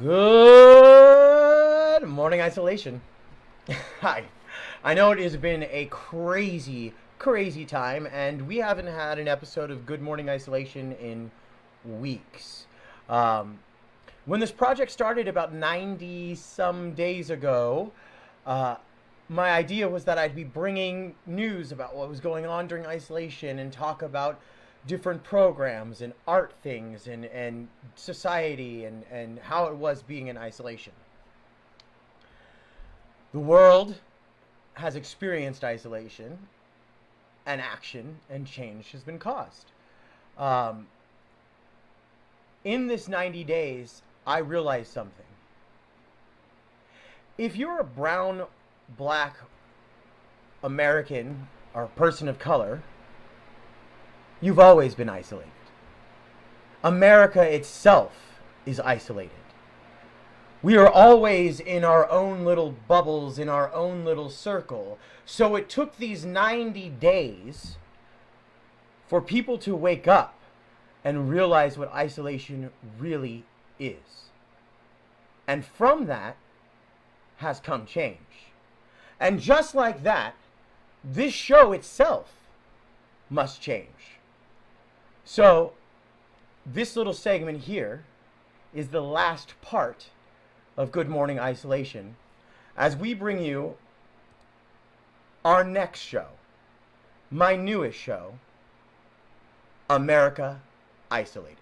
Good morning, isolation. Hi. I know it has been a crazy, crazy time, and we haven't had an episode of Good Morning Isolation in weeks. Um, when this project started about 90 some days ago, uh, my idea was that I'd be bringing news about what was going on during isolation and talk about different programs and art things and society and how it was being in isolation. The world has experienced isolation, and action and change has been caused. Um, in this 90 days, I realized something. If you're a brown, black American or person of color, you've always been isolated. America itself is isolated. We are always in our own little bubbles, in our own little circle. So it took these 90 days for people to wake up and realize what isolation really is. And from that has come change. And just like that, this show itself must change. So this little segment here is the last part of Good Morning Isolation as we bring you our next show, my newest show, America Isolated.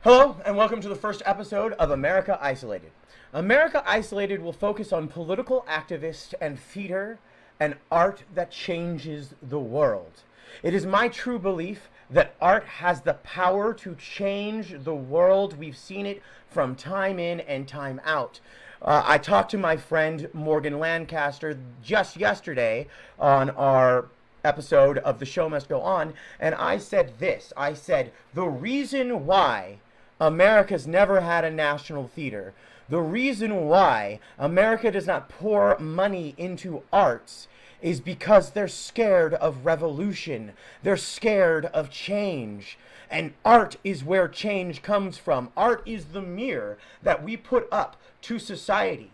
Hello, and welcome to the first episode of America Isolated. America Isolated will focus on political activists and theater and art that changes the world. It is my true belief that art has the power to change the world. We've seen it from time in and time out. I talked to my friend Morgan Lancaster just yesterday on our episode of The Show Must Go On, and I said this. I said, the reason why America's never had a national theater, the reason why America does not pour money into arts is because they're scared of revolution. They're scared of change. And art is where change comes from. Art is the mirror that we put up to society.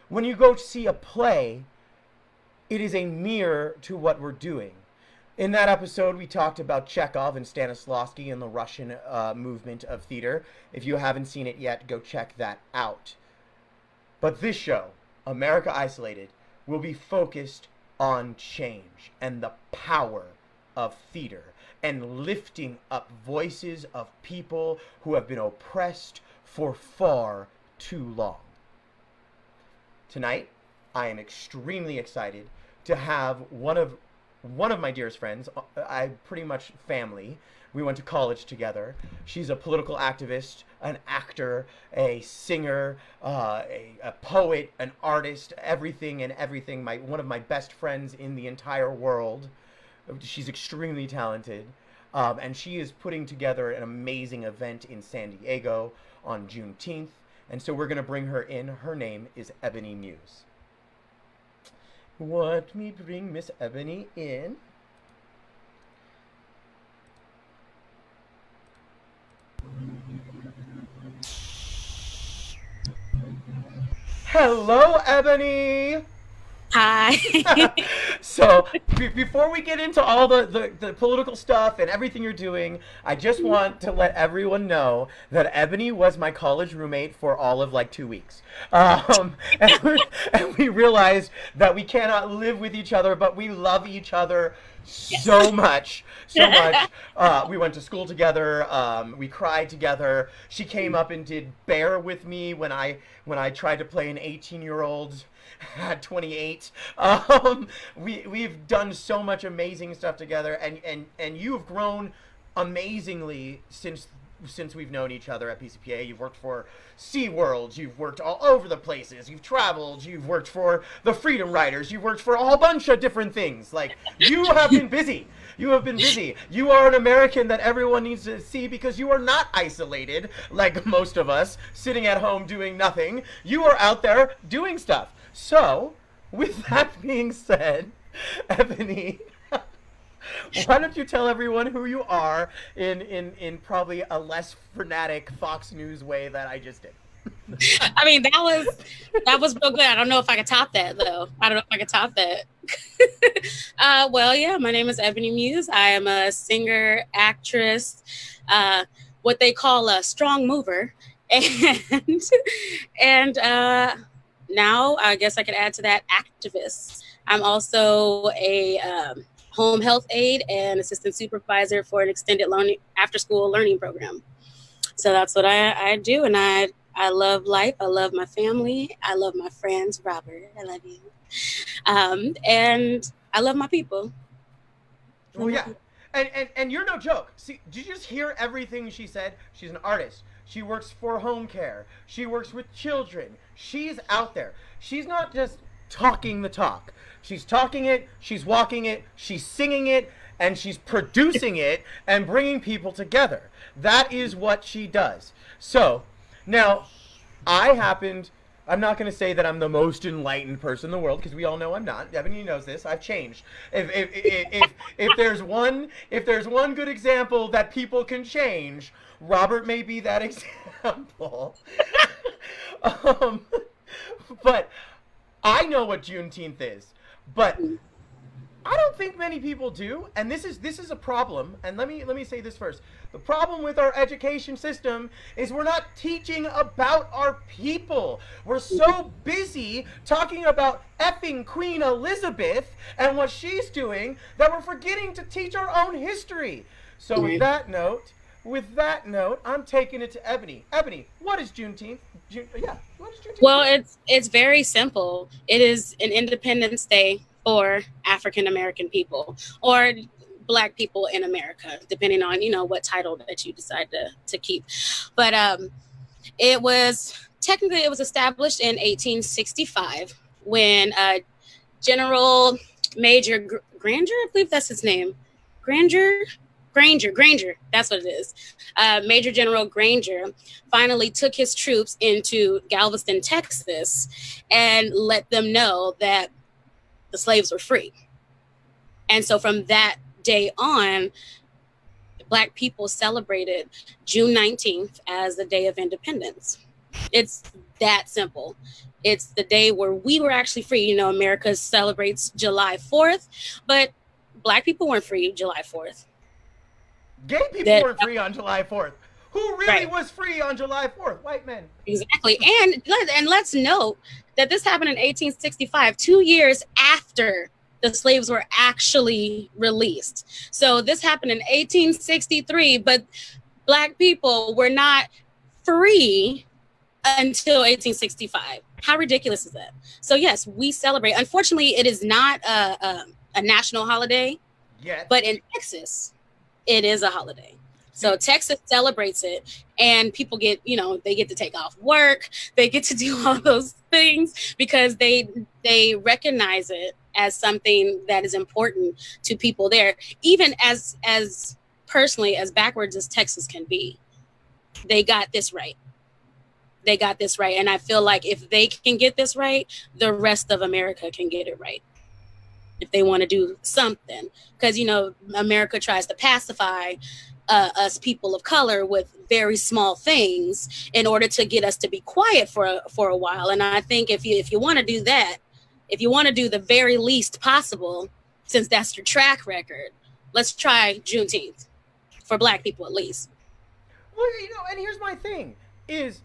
When you go to see a play, it is a mirror to what we're doing. In that episode, we talked about Chekhov and Stanislavski and the Russian movement of theater. If you haven't seen it yet, go check that out. But this show, America Isolated, will be focused on change and the power of theater and lifting up voices of people who have been oppressed for far too long. Tonight, I am extremely excited to have one of my dearest friends. I pretty much family. We went to college together. She's a political activist, an actor, a singer, a poet, an artist, everything and everything. One of my best friends in the entire world. She's extremely talented. And she is putting together an amazing event in San Diego on Juneteenth. And so we're going to bring her in. Her name is Ebony Muse. Let me bring Miss Ebony in. Hello, Ebony! Hi. So, before we get into all the political stuff and everything you're doing, I just want to let everyone know that Ebony was my college roommate for all of like 2 weeks. And we realized that we cannot live with each other, but we love each other so much, so much. We went to school together. We cried together. She came up and did Bear with me when I tried to play an 18-year-old at 28. We've done so much amazing stuff together, and you've grown amazingly since since we've known each other at PCPA. You've worked for SeaWorld, you've worked all over the places, you've traveled, you've worked for the Freedom Riders, you've worked for a whole bunch of different things. Like, you have been busy. You have been busy. You are an American that everyone needs to see because you are not isolated like most of us, sitting at home doing nothing. You are out there doing stuff. So, with that being said, Ebony, why don't you tell everyone who you are in probably a less frenetic Fox News way that I just did? I mean, that was real good. I don't know if I could top that, though. I don't know if I could top that. Well, yeah, my name is Ebony Muse. I am a singer, actress, what they call a strong mover, and now I guess I could add to that, activist. I'm also a home health aide and assistant supervisor for an extended learning after-school learning program. So that's what I do, and I love life. I love my family. I love my friends. Robert, I love you. And I love my people. Well, yeah. And you're no joke. See, did you just hear everything she said? She's an artist. She works for home care. She works with children. She's out there. She's not just talking the talk. She's talking it, she's walking it, she's singing it, and she's producing it and bringing people together. That is what she does. So, now, I'm not going to say that I'm the most enlightened person in the world, because we all know I'm not. Ebony knows this. I've changed. If there's one good example that people can change, Robert may be that example. But I know what Juneteenth is. But I don't think many people do, and this is a problem. And let me say this first. The problem with our education system is we're not teaching about our people. We're so busy talking about effing Queen Elizabeth and what she's doing that we're forgetting to teach our own history. So with that note, I'm taking it to Ebony. Ebony, what is Juneteenth? What is Juneteenth? Well, it's very simple. It is an Independence Day for African American people, or Black people in America, depending on what title that you decide to keep. But it was established in 1865 when General Major Granger, I believe that's his name, Granger, that's what it is. Major General Granger finally took his troops into Galveston, Texas, and let them know that the slaves were free. And so from that day on, Black people celebrated June 19th as the Day of Independence. It's that simple. It's the day where we were actually free. America celebrates July 4th, but Black people weren't free July 4th. Gay people weren't free on July 4th. Who really was free on July 4th? White men. Exactly. And let's note that this happened in 1865, 2 years after the slaves were actually released. So this happened in 1863, but Black people were not free until 1865. How ridiculous is that? So yes, we celebrate. Unfortunately, it is not a national holiday, but in Texas, it is a holiday. So Texas celebrates it, and people get, they get to take off work. They get to do all those things because they recognize it as something that is important to people there. Even as personally, as backwards as Texas can be, they got this right. They got this right. And I feel like if they can get this right, the rest of America can get it right. If they want to do something, because America tries to pacify us people of color with very small things in order to get us to be quiet for a while. And I think if you want to do that, if you want to do the very least possible, since that's your track record, let's try Juneteenth for Black people at least. Well, and here's my thing: is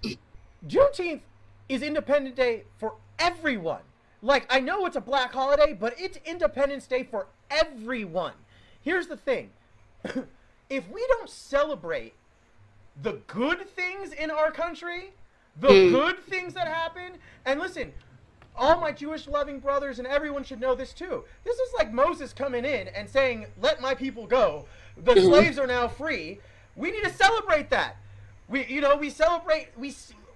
Juneteenth is Independence Day for everyone. Like, I know it's a Black holiday, but it's Independence Day for everyone. Here's the thing. If we don't celebrate the good things in our country, the good things that happen, and listen, all my Jewish loving brothers and everyone should know this too. This is like Moses coming in and saying, let my people go. The slaves are now free. We need to celebrate that. We celebrate.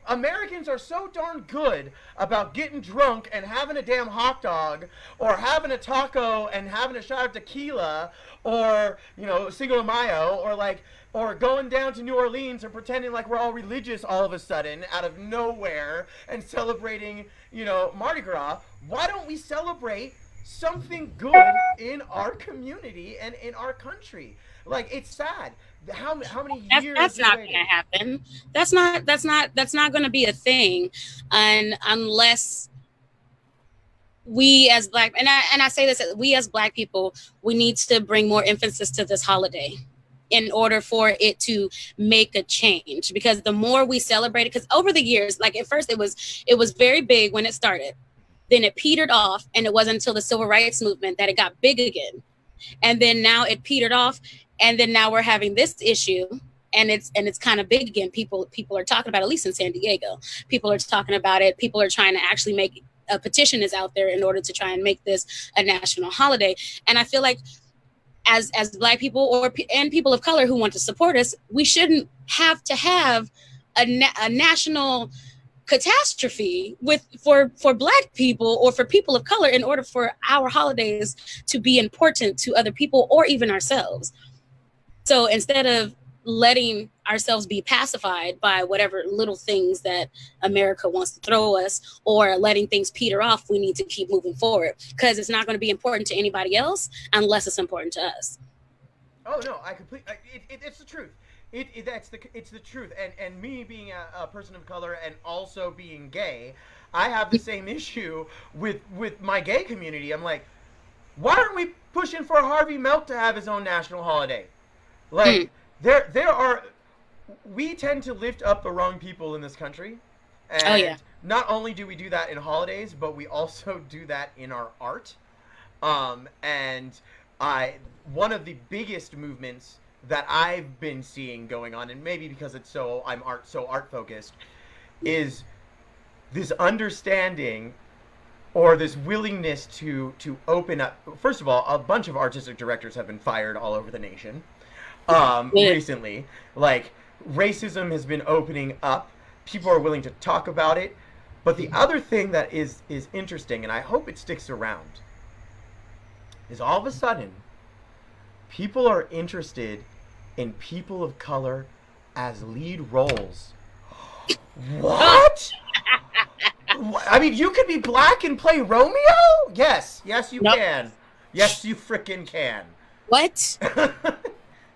Americans are so darn good about getting drunk and having a damn hot dog, or having a taco and having a shot of tequila, or Cinco de Mayo, or going down to New Orleans and pretending like we're all religious all of a sudden out of nowhere and celebrating, Mardi Gras. Why don't we celebrate something good in our community and in our country? Like, it's sad. How many years? That's not going to happen. That's not going to be a thing, and unless we as Black, and I say this, we as Black people, we need to bring more emphasis to this holiday in order for it to make a change. Because the more we celebrate it, because over the years, like at first it was very big when it started, then it petered off, and it wasn't until the civil rights movement that it got big again, and then now it petered off. And then now we're having this issue, and it's kind of big again. People are talking about it, at least in San Diego. People are talking about it. People are trying to actually make a petition is out there in order to try and make this a national holiday. And I feel like as Black people and people of color who want to support us, we shouldn't have to have a national catastrophe for Black people or for people of color in order for our holidays to be important to other people or even ourselves. So instead of letting ourselves be pacified by whatever little things that America wants to throw us, or letting things peter off, we need to keep moving forward, because it's not going to be important to anybody else unless it's important to us. Oh no, it's the truth. It's the truth. And me being a person of color and also being gay, I have the same issue with my gay community. I'm like, why aren't we pushing for Harvey Milk to have his own national holiday? Like, we tend to lift up the wrong people in this country. And not only do we do that in holidays, but we also do that in our art. And one of the biggest movements that I've been seeing going on, and maybe because I'm art focused, is this understanding or this willingness to open up. First of all, a bunch of artistic directors have been fired all over the nation. Recently, like, racism has been opening up. People are willing to talk about it. But the other thing that is interesting, and I hope it sticks around, is all of a sudden, people are interested in people of color as lead roles. What? I mean, you could be Black and play Romeo? Yes, you can. Yes, you frickin' can. What?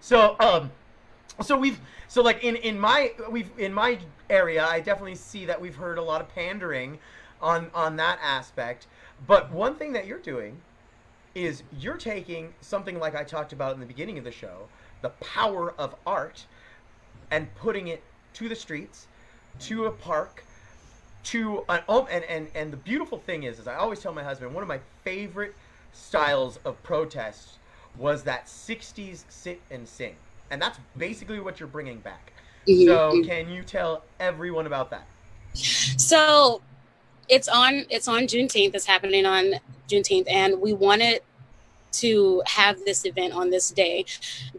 So in my area, I definitely see that we've heard a lot of pandering on that aspect. But one thing that you're doing is you're taking something like I talked about in the beginning of the show, the power of art, and putting it to the streets, to a park, to an and the beautiful thing is I always tell my husband, one of my favorite styles of protest was that 60s sit and sing. And that's basically what you're bringing back. Mm-hmm. So can you tell everyone about that? So it's on Juneteenth. It's happening on Juneteenth. And we wanted to have this event on this day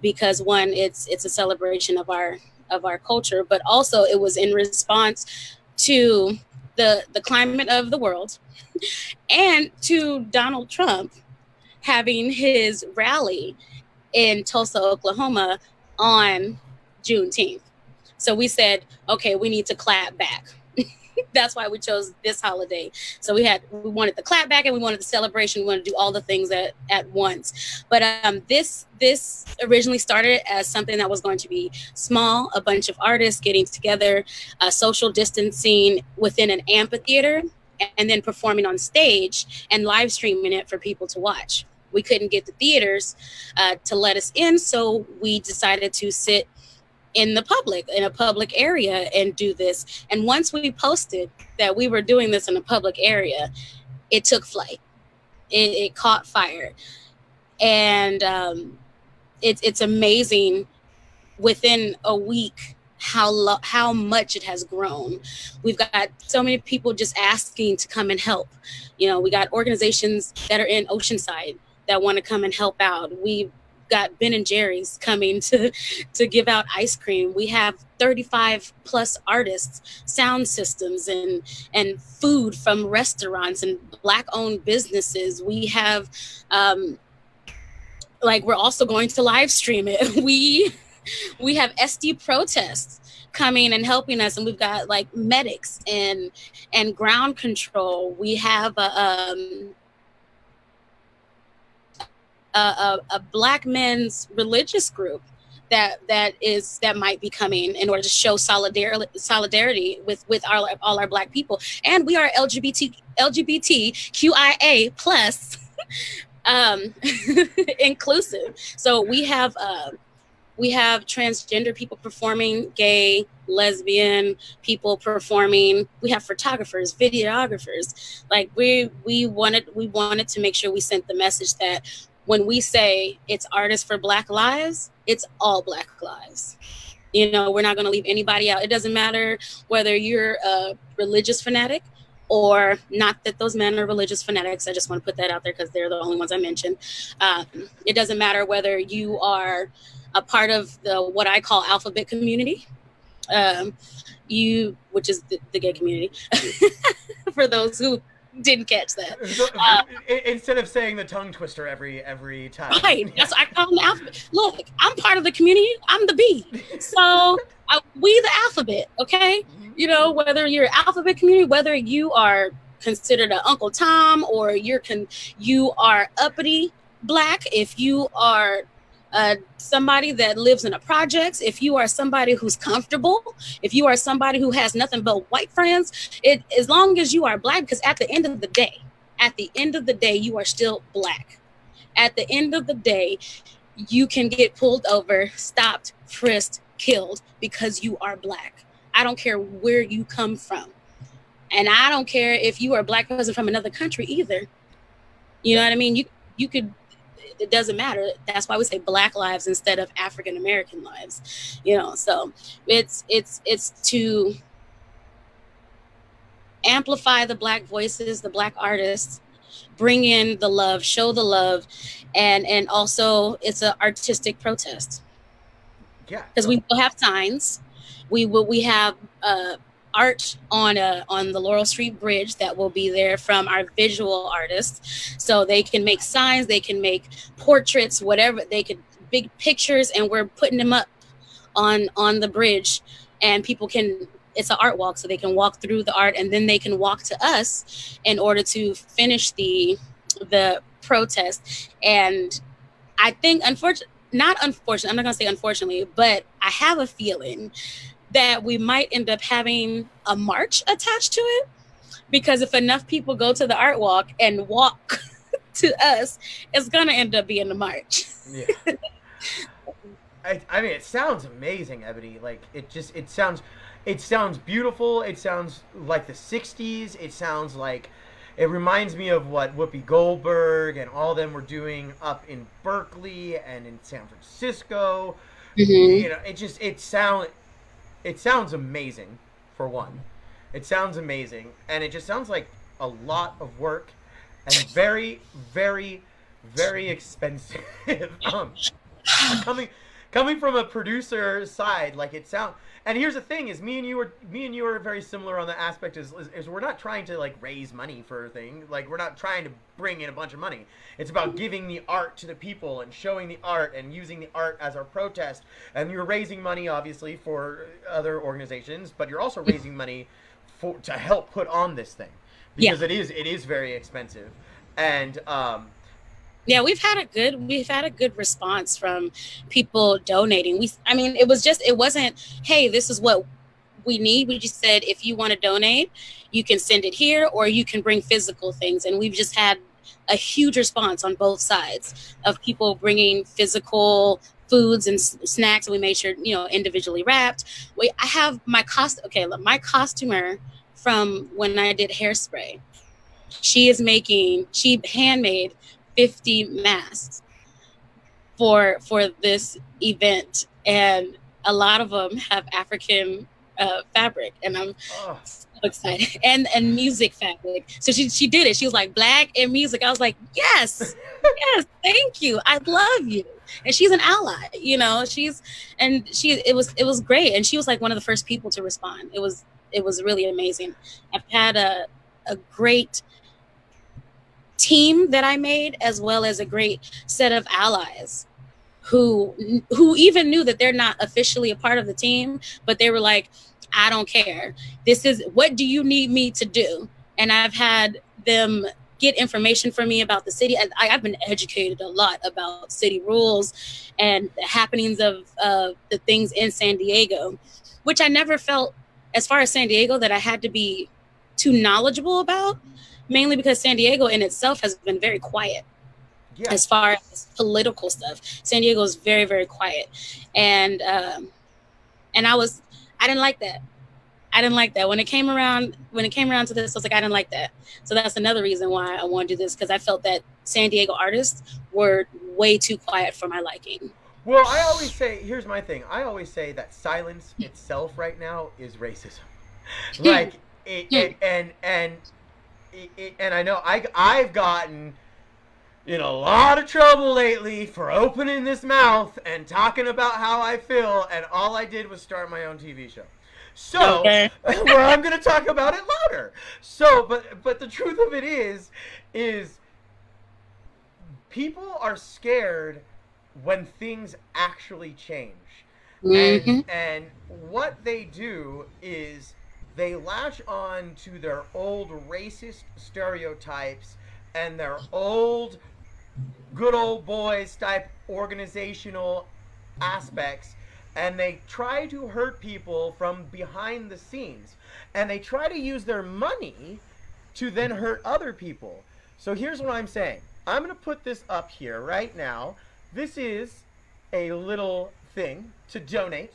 because, one, it's a celebration of our culture, but also it was in response to the climate of the world and to Donald Trump having his rally in Tulsa, Oklahoma on Juneteenth. So we said, okay, we need to clap back. That's why we chose this holiday. So we wanted the clap back and we wanted the celebration. We wanted to do all the things at once. But this originally started as something that was going to be small, a bunch of artists getting together, social distancing within an amphitheater, and then performing on stage and live streaming it for people to watch. We couldn't get the theaters to let us in, so we decided to sit in a public area and do this. And once we posted that we were doing this in a public area, it took flight. It caught fire. And it's amazing within a week how much it has grown. We've got so many people just asking to come and help. We got organizations that are in Oceanside that want to come and help out. We've got Ben and Jerry's coming to give out ice cream. We have 35 plus artists, sound systems, and food from restaurants and Black owned businesses. We have like, we're also going to live stream it. We have SD protests coming and helping us, and we've got like medics and ground control. We have a Black men's religious group that might be coming in order to show solidarity with all our Black people. And we are LGBTQIA plus inclusive. So we have transgender people performing, gay, lesbian people performing. We have photographers, videographers. Like, we wanted to make sure we sent the message that when we say it's artists for Black lives, it's all Black lives. You know, we're not going to leave anybody out. It doesn't matter whether you're a religious fanatic or not, that those men are religious fanatics. I just want to put that out there because they're the only ones I mentioned. It doesn't matter whether you are a part of what I call alphabet community, which is the gay community, for those who didn't catch that. Instead of saying the tongue twister every time. Right, that's what I call them, the alphabet. Look, I'm part of the community. I'm the B. So we the alphabet, okay? You know, whether you're alphabet community, whether you are considered an Uncle Tom, or you are uppity Black, if you are somebody that lives in a projects, if you are somebody who's comfortable, if you are somebody who has nothing but white friends, as long as you are Black, because at the end of the day, you are still Black. At the end of the day, you can get pulled over, stopped, frisked, killed because you are Black. I don't care where you come from. And I don't care if you are a Black person from another country either. You know what I mean? You could, it doesn't matter. That's why we say Black lives instead of African American lives. You know, so it's to amplify the Black voices, the Black artists, bring in the love, show the love, and also it's an artistic protest. Yeah. Because we will have signs. We have art on the Laurel Street Bridge that will be there from our visual artists, so they can make signs, they can make portraits, whatever they could, big pictures, and we're putting them up on the bridge, and people can. It's an art walk, so they can walk through the art, and then they can walk to us in order to finish the protest. And I think, I'm not gonna say unfortunately, but I have a feeling that we might end up having a march attached to it, because if enough people go to the art walk and walk to us, it's gonna end up being a march. Yeah. I mean, it sounds amazing, Ebony. Like, it sounds beautiful. It sounds like the 60s. It sounds like, it reminds me of what Whoopi Goldberg and all them were doing up in Berkeley and in San Francisco. Mm-hmm. You know, it sounds amazing, for one. It sounds amazing, and it just sounds like a lot of work and very, very, very expensive. Coming from a producer side, like, it sounds. And here's the thing: is me and you are very similar on the aspect. Is we're not trying to, like, raise money for a thing. Like, we're not trying to bring in a bunch of money. It's about giving the art to the people and showing the art and using the art as our protest. And you're raising money, obviously, for other organizations, but you're also raising money to help put on this thing, because it is very expensive. And yeah, we've had a good response from people donating. It wasn't, hey, this is what we need. We just said, if you want to donate, you can send it here, or you can bring physical things. And we've just had a huge response on both sides of people bringing physical foods and snacks. And we made sure, individually wrapped. I have my costumer from when I did Hairspray. She handmade 50 masks for this event, and a lot of them have African fabric, and I'm Oh. so excited. And music fabric. So she did it. She was like, black and music. I was like, yes, yes, thank you. I love you. And she's an ally, you know. It was great. And she was like one of the first people to respond. It was really amazing. I've had a great team that I made, as well as a great set of allies who even knew that they're not officially a part of the team, but they were like, I don't care. This is, what do you need me to do? And I've had them get information from me about the city. I've been educated a lot about city rules and the happenings of the things in San Diego, which I never felt, as far as San Diego, that I had to be too knowledgeable about, mainly because San Diego in itself has been very quiet. Yeah. As far as political stuff, San Diego is very, very quiet, and I didn't like that. I didn't like that when it came around. When it came around to this, I was like, I didn't like that. So that's another reason why I want to do this, because I felt that San Diego artists were way too quiet for my liking. Well, I always say, here's my thing. I always say that silence itself right now is racism. Like and I know I've gotten in a lot of trouble lately for opening this mouth and talking about how I feel, and all I did was start my own TV show. So, Okay. where I'm going to talk about it louder. So, but the truth of it is people are scared when things actually change. And what they do is they latch on to their old racist stereotypes and their old good old boys type organizational aspects, and they try to hurt people from behind the scenes, and they try to use their money to then hurt other people. So here's what I'm saying. I'm going to put this up here right now. This is a little thing to donate.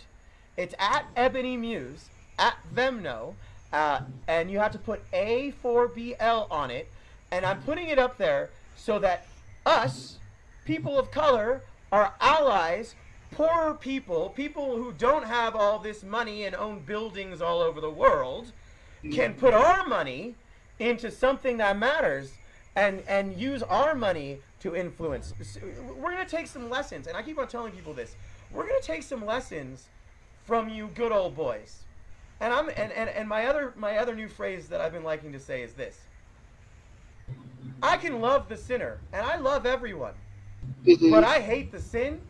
It's at Ebony Muse, at Venmo, and you have to put A4BL on it, and I'm putting it up there so that us, people of color, our allies, poorer people, people who don't have all this money and own buildings all over the world, can put our money into something that matters and use our money to influence. We're going to take some lessons, and I keep on telling people this. We're going to take some lessons from you good old boys. And my other new phrase that I've been liking to say is this. I can love the sinner, and I love everyone, but I hate the sin,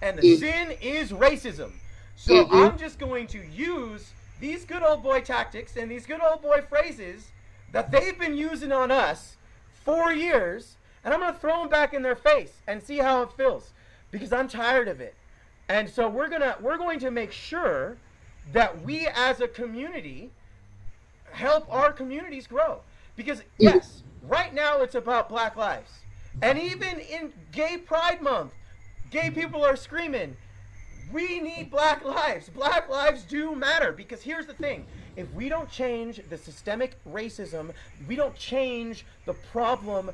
and the sin is racism. So I'm just going to use these good old boy tactics and these good old boy phrases that they've been using on us for years, and I'm going to throw them back in their face and see how it feels, because I'm tired of it. And so we're going to make sure that we as a community help our communities grow. Because yes, right now it's about Black lives. And even in Gay Pride Month, gay people are screaming, we need Black lives. Black lives do matter. Because here's the thing. If we don't change the systemic racism, we don't change the problem,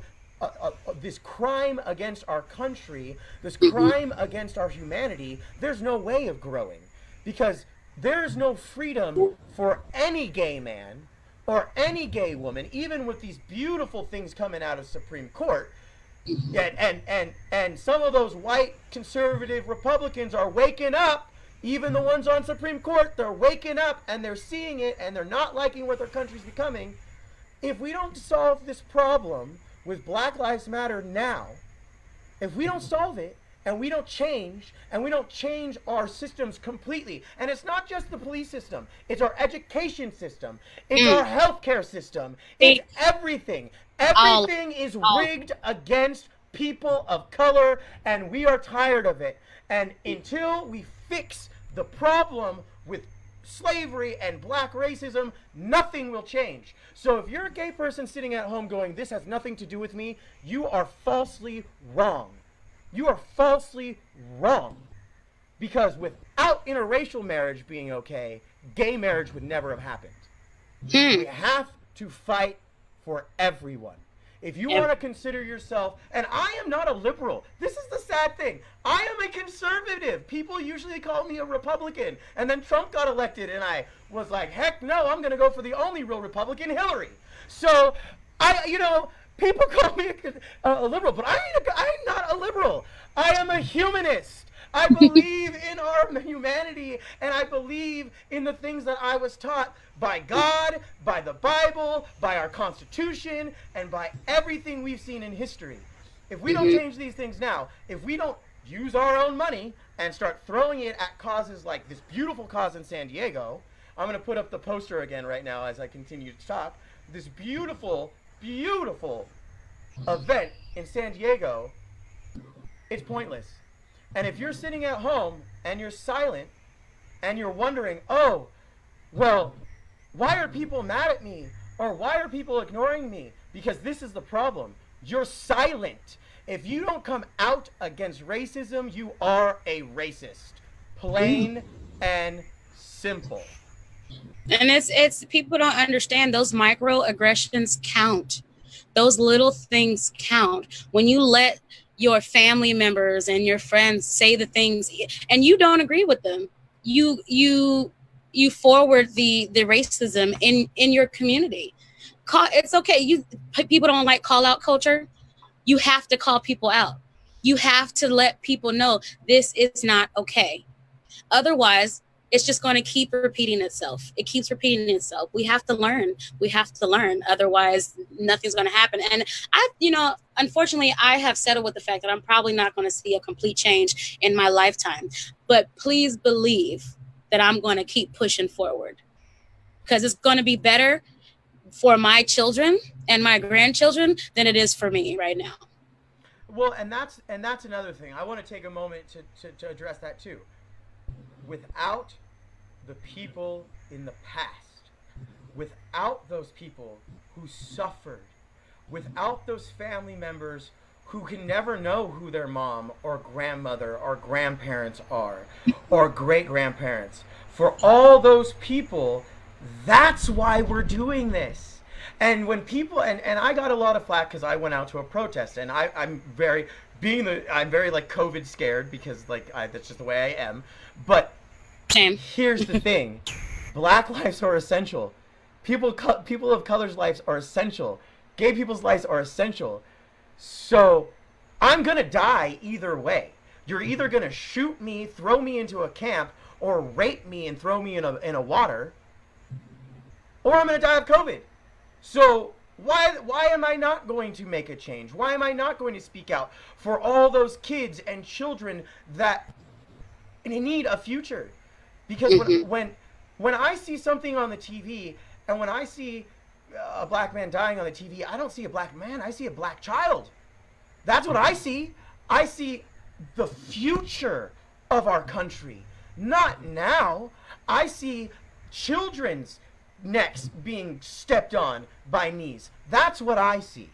this crime against our country, this crime against our humanity, there's no way of growing. Because there's no freedom for any gay man or any gay woman, even with these beautiful things coming out of Supreme Court. And some of those white conservative Republicans are waking up. Even the ones on Supreme Court, they're waking up and they're seeing it, and they're not liking what their country's becoming. If we don't solve this problem with Black Lives Matter now, if we don't solve it, and we don't change our systems completely, and it's not just the police system, it's our education system, it's our healthcare system, it's everything. Everything is rigged against people of color, and we are tired of it. And until we fix the problem with slavery and black racism, nothing will change. So if you're a gay person sitting at home going, this has nothing to do with me, you are falsely wrong. You are falsely wrong. Because without interracial marriage being okay, gay marriage would never have happened. We have to fight for everyone. If you want to consider yourself, and I am not a liberal. This is the sad thing. I am a conservative. People usually call me a Republican. And then Trump got elected, and I was like, heck no, I'm going to go for the only real Republican, Hillary. So, people call me a liberal, but I'm not a liberal. I am a humanist. I believe in our humanity, and I believe in the things that I was taught by God, by the Bible, by our Constitution, and by everything we've seen in history. If we don't change these things now, if we don't use our own money and start throwing it at causes like this beautiful cause in San Diego, I'm going to put up the poster again right now as I continue to talk. This beautiful, beautiful event in San Diego, it's pointless. And if you're sitting at home and you're silent and you're wondering, oh, well, why are people mad at me? Or why are people ignoring me? Because this is the problem. You're silent. If you don't come out against racism, you are a racist. Plain and simple. And it's people don't understand those microaggressions count. Those little things count. When you let your family members and your friends say the things and you don't agree with them, you forward the racism in your community. It's okay. People don't like call out culture. You have to call people out. You have to let people know this is not okay. Otherwise, it's just going to keep repeating itself. It keeps repeating itself. We have to learn. We have to learn. Otherwise, nothing's going to happen. And unfortunately, I have settled with the fact that I'm probably not going to see a complete change in my lifetime. But please believe that I'm going to keep pushing forward, because it's going to be better for my children and my grandchildren than it is for me right now. Well, and that's another thing. I want to take a moment to address that too. Without the people in the past, without those people who suffered, without those family members who can never know who their mom or grandmother or grandparents are, or great-grandparents, for all those people, that's why we're doing this. And when people, and I got a lot of flack because I went out to a protest, and I'm very like COVID scared, because that's just the way I am. But here's the thing. Black lives are essential. People of color's lives are essential. Gay people's lives are essential. So I'm going to die either way. You're either going to shoot me, throw me into a camp, or rape me and throw me in a water, or I'm going to die of COVID. So why am I not going to make a change? Why am I not going to speak out for all those kids and children that need a future? Because when I see something on the TV, and when I see a black man dying on the TV, I don't see a black man, I see a black child. That's what I see. I see the future of our country. Not now. I see children's necks being stepped on by knees. That's what I see.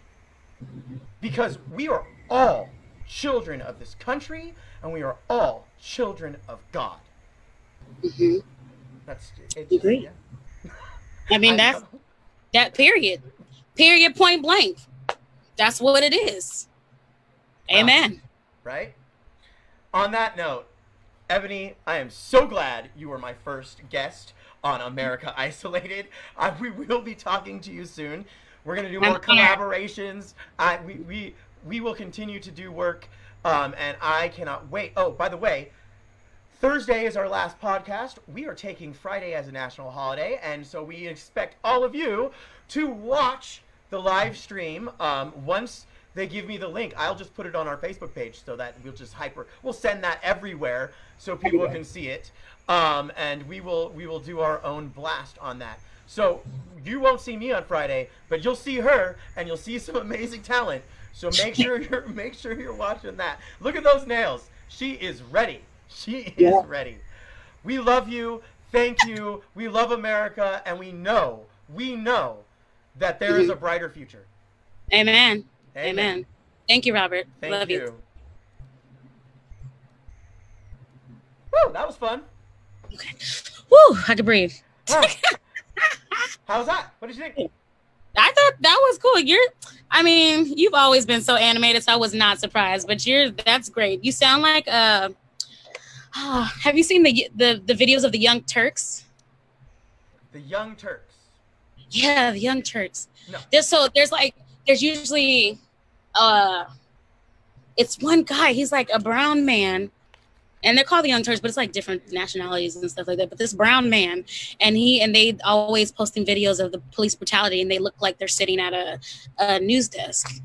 Because we are all children of this country, and we are all children of God. Mm-hmm. That's agree. Yeah. I mean, that period, point blank. That's what it is. Amen. Right? On that note, Ebony, I am so glad you were my first guest on America Isolated. We will be talking to you soon. We're going to do more collaborations. We will continue to do work, and I cannot wait. Oh, by the way, Thursday is our last podcast. We are taking Friday as a national holiday, and so we expect all of you to watch the live stream. Once they give me the link, I'll just put it on our Facebook page so that we'll send that everywhere so people can see it. And we will do our own blast on that. So you won't see me on Friday, but you'll see her, and you'll see some amazing talent. So make sure you're watching that. Look at those nails. She is ready. She is ready. We love you. Thank you. We love America, and we know that there is a brighter future. Amen. Amen. Thank you, Robert. Love you. Woo, that was fun. Okay. Woo, I could breathe. How's that? What did you think? I thought that was cool. I mean, you've always been so animated, so I was not surprised. But that's great. You sound like have you seen the videos of the Young Turks? The Young Turks. Yeah, the Young Turks. No. There's usually it's one guy. He's like a brown man, and they're called the Young Turks, but it's like different nationalities and stuff like that. But this brown man, and they always posting videos of the police brutality, and they look like they're sitting at a news desk.